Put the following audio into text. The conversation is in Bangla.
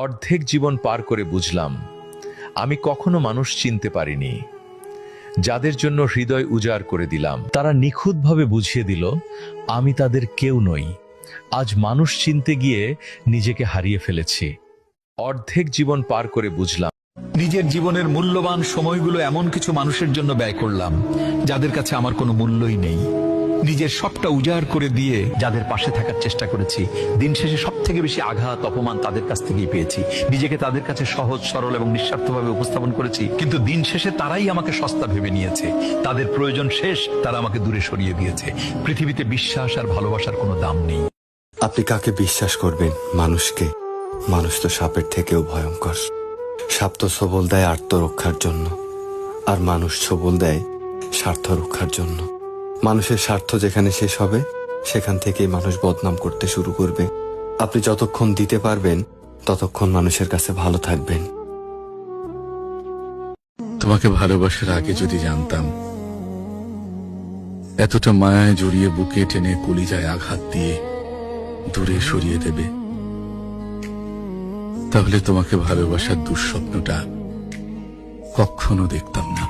অর্ধেক জীবন পার করে বুঝলাম আমি কখনো মানুষ চিনতে পারিনি। যাদের জন্য হৃদয় উজাড় করে দিলাম তারা নিখুঁতভাবে বুঝিয়ে দিল আমি তাদের কেউ নই। আজ মানুষ চিনতে গিয়ে নিজেকে হারিয়ে ফেলেছি। অর্ধেক জীবন পার করে বুঝলাম নিজের জীবনের মূল্যবান সময়গুলো এমন কিছু মানুষের জন্য ব্যয় করলাম যাদের কাছে আমার কোনো মূল্যই নেই। নিজের সবটা উজাড় করে দিয়ে যাদের পাশে থাকার চেষ্টা করেছি, দিন শেষে সব থেকে বেশি আঘাত অপমান তাদের কাছ থেকেই পেয়েছি। নিজেকে তাদের কাছে সহজ সরল এবং নিঃস্বার্থভাবে উপস্থাপন করেছি, কিন্তু দিন শেষে তারাই আমাকে সস্তা ভেবে নিয়েছে। তাদের প্রয়োজন শেষ, তারা আমাকে দূরে সরিয়ে দিয়েছে। পৃথিবীতে বিশ্বাস আর ভালোবাসার কোনো দাম নেই। আপনি কাকে বিশ্বাস করবেন? মানুষকে? মানুষ তো সাপের থেকেও ভয়ঙ্কর। সাপ তো সবল দেয় আত্মরক্ষার জন্য, আর মানুষ সবল দেয় স্বার্থ রক্ষার জন্য। মানুষের স্বার্থ যেখানে শেষ হবে সেখান থেকেই মানুষ বদনাম করতে শুরু করবে। আপনি যতক্ষণ দিতে পারবেন ততক্ষণ মানুষের কাছে ভালো থাকবেন। তোমাকে ভালোবাসার আগে যদি জানতাম এতটা মায়ায় জড়িয়ে বুকে টেনে কলিজায় আঘাত দিয়ে দূরে সরিয়ে দেবে, তাহলে তোমাকে ভালোবাসার দুঃস্বপ্নটা কখনো দেখতাম না।